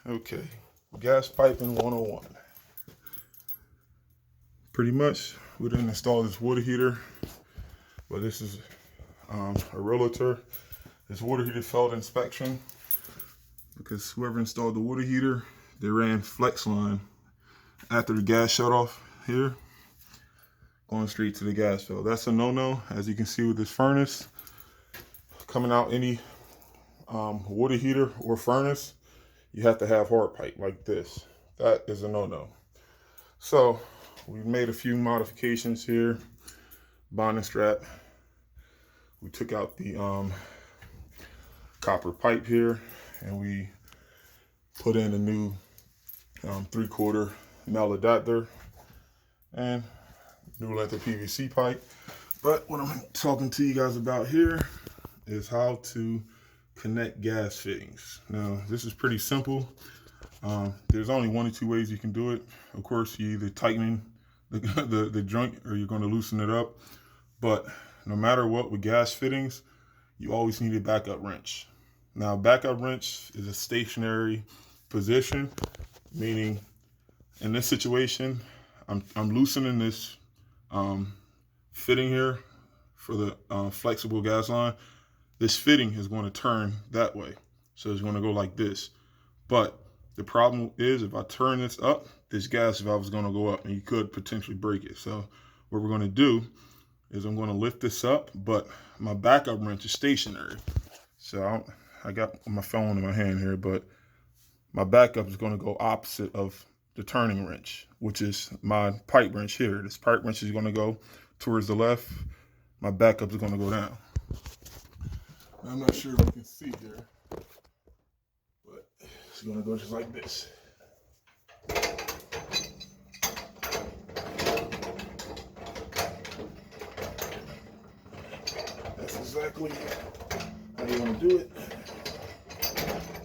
Okay, gas piping 101. Pretty much, we didn't install this water heater, but this is a realtor. This water heater failed inspection because whoever installed the water heater, they ran flex line after the gas shut off here, going straight to the gas fill. That's a no-no. As you can see with this furnace, coming out any water heater or furnace, you have to have hard pipe like this. That is a no-no. So we've made a few modifications here. Bonding strap. We took out the copper pipe here, and we put in a new 3/4 male adapter and new length of PVC pipe. But what I'm talking to you guys about here is how to connect gas fittings. Now, this is pretty simple. There's only one or two ways you can do it. Of course, you either tighten the joint or you're going to loosen it up. But no matter what, with gas fittings, you always need a backup wrench. Now, backup wrench is a stationary position, meaning in this situation, I'm loosening this fitting here for the flexible gas line. This fitting is going to turn that way. So it's going to go like this. But the problem is if I turn this up, this gas valve is going to go up and you could potentially break it. So what we're going to do is I'm going to lift this up, but my backup wrench is stationary. So I got my phone in my hand here, but my backup is going to go opposite of the turning wrench, which is my pipe wrench here. This pipe wrench is going to go towards the left. My backup is going to go down. I'm not sure if you can see here, but it's going to go just like this. That's exactly how you want to do it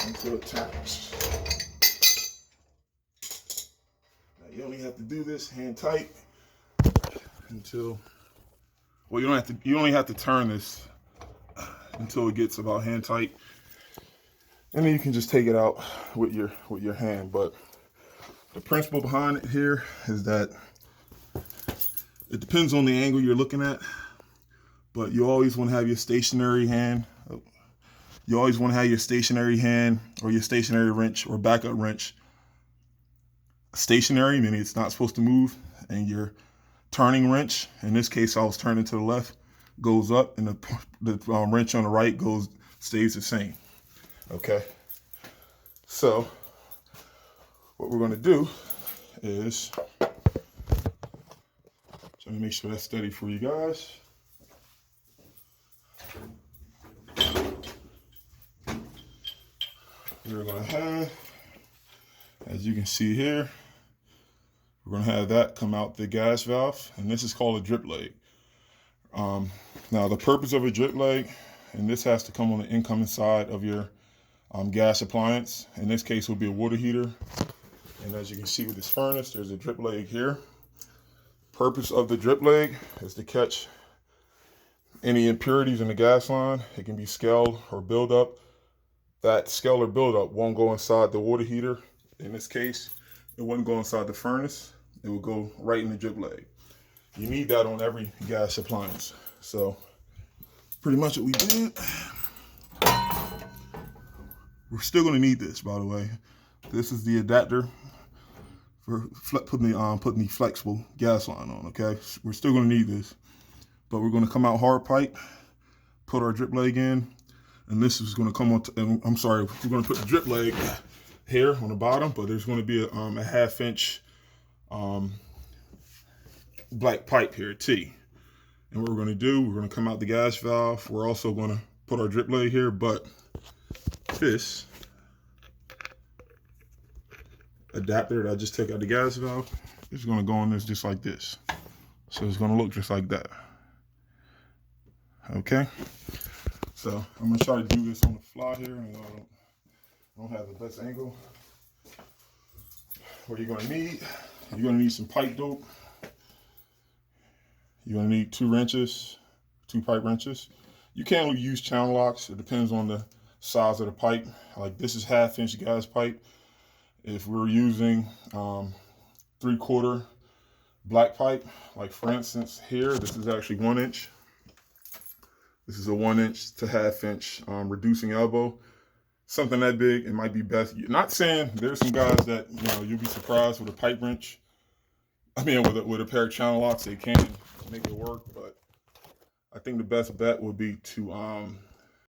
until it turns. Now you only have to do this hand tight until, well, you only have to turn this until it gets about hand tight, and then you can just take it out with your hand. But the principle behind it here is that it depends on the angle you're looking at, but you always want to have your stationary hand. You always want to have your stationary hand or your stationary wrench or backup wrench stationary, meaning it's not supposed to move, and your turning wrench, in this case I was turning to the left, goes up, and the wrench on the right stays the same. Okay, so what we're going to do is, let me make sure that's steady for you guys. We're going to have, as you can see here, we're going to have that come out the gas valve, and this is called a drip leg. Now, the purpose of a drip leg, and this has to come on the incoming side of your gas appliance. In this case, it will be a water heater. And as you can see with this furnace, there's a drip leg here. Purpose of the drip leg is to catch any impurities in the gas line. It can be scale or buildup. That scale or buildup won't go inside the water heater. In this case, it wouldn't go inside the furnace. It will go right in the drip leg. You need that on every gas appliance. So pretty much what we did. We're still going to need this, by the way. This is the adapter for putting the flexible gas line on. Okay, we're still going to need this, but we're going to come out hard pipe, put our drip leg in, and this is going to come on. We're going to put the drip leg here on the bottom, but there's going to be a 1/2 inch black pipe here, T. And what we're going to do, we're going to come out the gas valve. We're also going to put our drip leg here, but this adapter that I just took out the gas valve is going to go in this just like this. So it's going to look just like that. Okay. So I'm going to try to do this on the fly here, and I don't have the best angle. What you're going to need some pipe dope. You're going to need 2 pipe wrenches. You can use channel locks. It depends on the size of the pipe. Like this is 1/2 inch gas pipe. If we're using 3/4 black pipe, like for instance here, this is actually 1 inch. This is a 1 inch to 1/2 inch reducing elbow. Something that big, it might be best. Not saying there's some guys that, you'll be surprised with a pipe wrench. I mean, with a pair of channel locks, they can make it work. But I think the best bet would be to